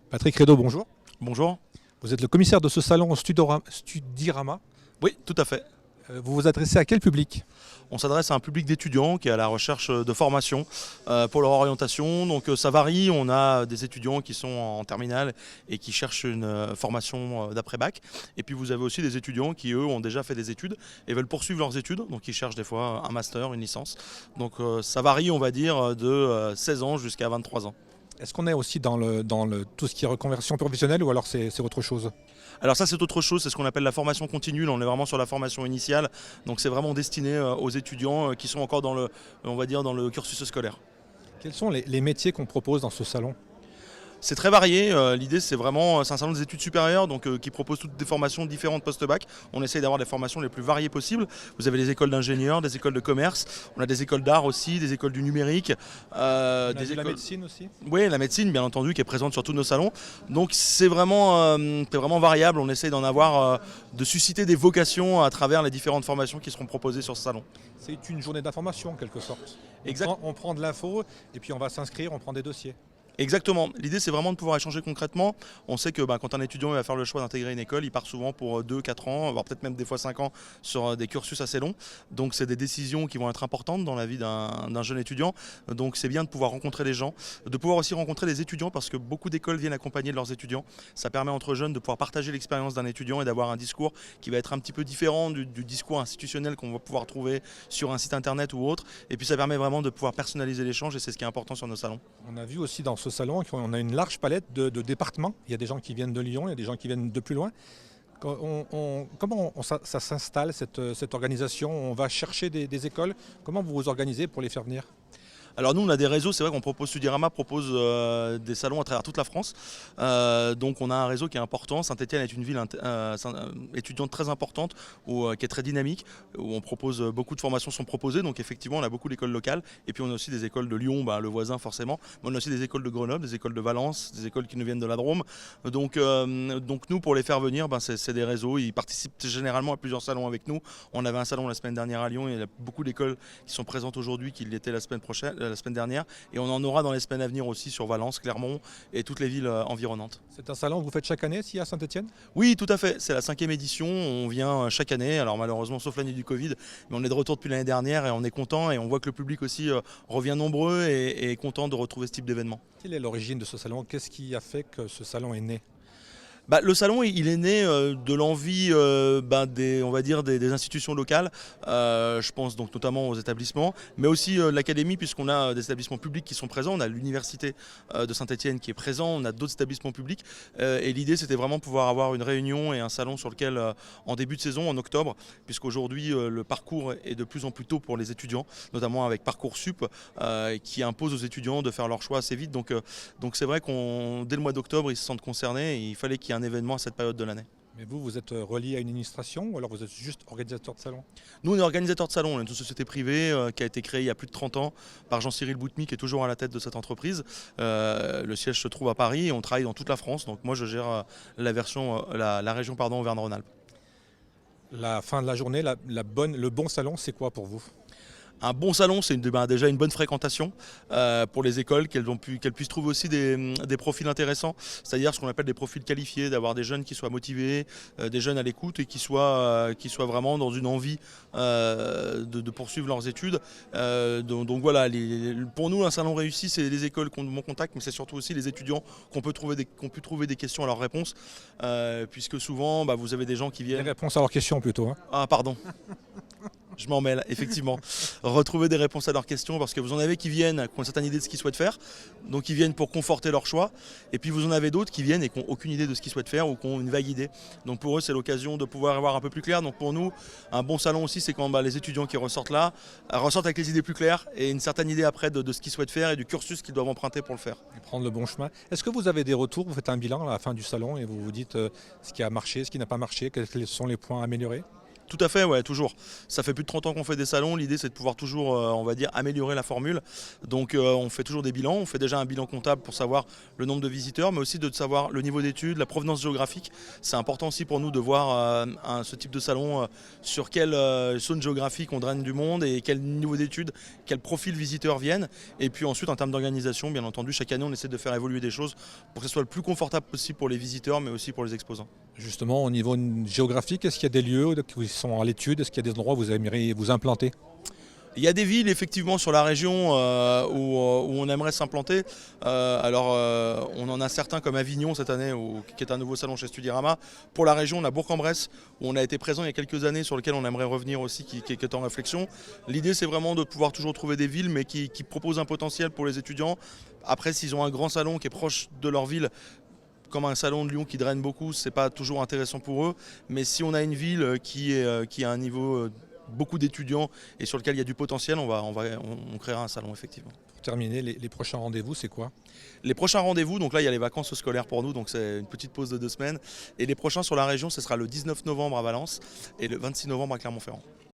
Patrick Rédo, bonjour. Bonjour. Vous êtes le commissaire de ce salon Studirama. Oui, tout à fait. Vous vous adressez à quel public? On s'adresse à un public d'étudiants qui est à la recherche de formation pour leur orientation. Donc ça varie. On a des étudiants qui sont en terminale et qui cherchent une formation d'après-bac. Et puis vous avez aussi des étudiants qui, eux, ont déjà fait des études et veulent poursuivre leurs études. Donc ils cherchent des fois un master, une licence. Donc ça varie, on va dire, de 16 ans jusqu'à 23 ans. Est-ce qu'on est aussi dans tout ce qui est reconversion professionnelle ou alors c'est autre chose? Alors ça c'est autre chose, c'est ce qu'on appelle la formation continue, là on est vraiment sur la formation initiale, donc c'est vraiment destiné aux étudiants qui sont encore dans le, on va dire, dans le cursus scolaire. Quels sont les métiers qu'on propose dans ce salon? C'est très varié, l'idée c'est un salon des études supérieures donc, qui propose toutes des formations différentes post-bac. On essaye d'avoir des formations les plus variées possibles. Vous avez des écoles d'ingénieurs, des écoles de commerce, on a des écoles d'art aussi, des écoles du numérique. La médecine aussi? Oui, la médecine bien entendu qui est présente sur tous nos salons. Donc c'est vraiment variable, on essaye d'en avoir, de susciter des vocations à travers les différentes formations qui seront proposées sur ce salon. C'est une journée d'information en quelque sorte. Exact. On prend de l'info et puis on va s'inscrire, on prend des dossiers. Exactement. L'idée, c'est vraiment de pouvoir échanger concrètement. On sait que quand un étudiant va faire le choix d'intégrer une école, il part souvent pour 2, 4 ans, voire peut-être même des fois 5 ans sur des cursus assez longs. Donc, c'est des décisions qui vont être importantes dans la vie d'un jeune étudiant. Donc, c'est bien de pouvoir rencontrer les gens, de pouvoir aussi rencontrer les étudiants parce que beaucoup d'écoles viennent accompagner de leurs étudiants. Ça permet entre jeunes de pouvoir partager l'expérience d'un étudiant et d'avoir un discours qui va être un petit peu différent du discours institutionnel qu'on va pouvoir trouver sur un site internet ou autre. Et puis, ça permet vraiment de pouvoir personnaliser l'échange et c'est ce qui est important sur nos salons. On a vu aussi dans ce salon qu'on a une large palette de départements. Il y a des gens qui viennent de Lyon, il y a des gens qui viennent de plus loin. Ça s'installe cette organisation? On va chercher des écoles. Comment vous vous organisez pour les faire venir? Alors nous on a des réseaux, c'est vrai qu'on propose, Studirama propose des salons à travers toute la France. Donc on a un réseau qui est important. Saint-Étienne est une ville étudiante très importante, qui est très dynamique, où on propose beaucoup de formations sont proposées. Donc effectivement on a beaucoup d'écoles locales. Et puis on a aussi des écoles de Lyon, le voisin forcément. Mais on a aussi des écoles de Grenoble, des écoles de Valence, des écoles qui nous viennent de la Drôme. Donc nous pour les faire venir, c'est des réseaux. Ils participent généralement à plusieurs salons avec nous. On avait un salon la semaine dernière à Lyon. Il y a beaucoup d'écoles qui sont présentes aujourd'hui qui l'étaient la semaine dernière et on en aura dans les semaines à venir aussi sur Valence, Clermont et toutes les villes environnantes. C'est un salon que vous faites chaque année ici à Saint-Étienne? Oui, tout à fait, c'est la 5e édition, on vient chaque année, alors malheureusement sauf l'année du Covid, mais on est de retour depuis l'année dernière et on est content et on voit que le public aussi revient nombreux et est content de retrouver ce type d'événement. Quelle est l'origine de ce salon? Qu'est-ce qui a fait que ce salon est né? Le salon, il est né de l'envie on va dire des institutions locales, je pense donc notamment aux établissements, mais aussi de l'académie puisqu'on a des établissements publics qui sont présents, on a l'université de Saint-Étienne qui est présent, on a d'autres établissements publics et l'idée c'était vraiment de pouvoir avoir une réunion et un salon sur lequel en début de saison, en octobre, puisqu'aujourd'hui le parcours est de plus en plus tôt pour les étudiants, notamment avec Parcoursup qui impose aux étudiants de faire leur choix assez vite, donc c'est vrai qu'on dès le mois d'octobre ils se sentent concernés et il fallait qu'il y ait un événement à cette période de l'année. Mais vous êtes relié à une administration ou alors vous êtes juste organisateur de salon? Nous, on est organisateur de salon, on est une société privée qui a été créée il y a plus de 30 ans par Jean-Cyril Boutmy qui est toujours à la tête de cette entreprise. Le siège se trouve à Paris et on travaille dans toute la France. Donc moi, je gère la région Auvergne-Rhône-Alpes. La fin de la journée, le bon salon, c'est quoi pour vous? Un bon salon, c'est déjà une bonne fréquentation pour les écoles, qu'elles puissent trouver aussi des profils intéressants, c'est-à-dire ce qu'on appelle des profils qualifiés, d'avoir des jeunes qui soient motivés, des jeunes à l'écoute et qui soient vraiment dans une envie de poursuivre leurs études. Donc voilà, pour nous, un salon réussi, c'est les écoles qui ont de mon contact, mais c'est surtout aussi les étudiants qui ont pu trouver des questions à leurs réponses, puisque souvent, vous avez des gens qui viennent... Les réponses à leurs questions plutôt. Ah, pardon. Je m'en mêle, effectivement. Retrouver des réponses à leurs questions, parce que vous en avez qui viennent, qui ont une certaine idée de ce qu'ils souhaitent faire, donc ils viennent pour conforter leur choix, et puis vous en avez d'autres qui viennent et qui n'ont aucune idée de ce qu'ils souhaitent faire ou qui ont une vague idée. Donc pour eux, c'est l'occasion de pouvoir avoir un peu plus clair. Donc pour nous, un bon salon aussi, c'est quand les étudiants qui ressortent là, ressortent avec les idées plus claires et une certaine idée après de ce qu'ils souhaitent faire et du cursus qu'ils doivent emprunter pour le faire. Et prendre le bon chemin. Est-ce que vous avez des retours? Vous faites un bilan à la fin du salon et vous vous dites ce qui a marché, ce qui n'a pas marché, quels sont les points à améliorer? Tout à fait, ouais, toujours. Ça fait plus de 30 ans qu'on fait des salons. L'idée, c'est de pouvoir toujours, on va dire, améliorer la formule. Donc, on fait toujours des bilans. On fait déjà un bilan comptable pour savoir le nombre de visiteurs, mais aussi de savoir le niveau d'études, la provenance géographique. C'est important aussi pour nous de voir ce type de salon sur quelle zone géographique on draine du monde et quel niveau d'études, quel profil visiteurs viennent. Et puis ensuite, en termes d'organisation, bien entendu, chaque année, on essaie de faire évoluer des choses pour que ce soit le plus confortable possible pour les visiteurs, mais aussi pour les exposants. Justement, au niveau géographique, est-ce qu'il y a des lieux qui sont à l'étude? Est-ce qu'il y a des endroits où vous aimeriez vous implanter? Il y a des villes effectivement sur la région où on aimerait s'implanter. On en a certains comme Avignon cette année, qui est un nouveau salon chez Studirama. Pour la région, on a Bourg-en-Bresse où on a été présent il y a quelques années, sur lequel on aimerait revenir aussi, qui est en réflexion. L'idée, c'est vraiment de pouvoir toujours trouver des villes, mais qui proposent un potentiel pour les étudiants. Après, s'ils ont un grand salon qui est proche de leur ville, comme un salon de Lyon qui draine beaucoup, c'est pas toujours intéressant pour eux. Mais si on a une ville qui a un niveau beaucoup d'étudiants et sur lequel il y a du potentiel, on créera un salon effectivement. Pour terminer, les prochains rendez-vous, c'est quoi? Les prochains rendez-vous, donc là il y a les vacances scolaires pour nous, donc c'est une petite pause de 2 semaines. Et les prochains sur la région, ce sera le 19 novembre à Valence et le 26 novembre à Clermont-Ferrand.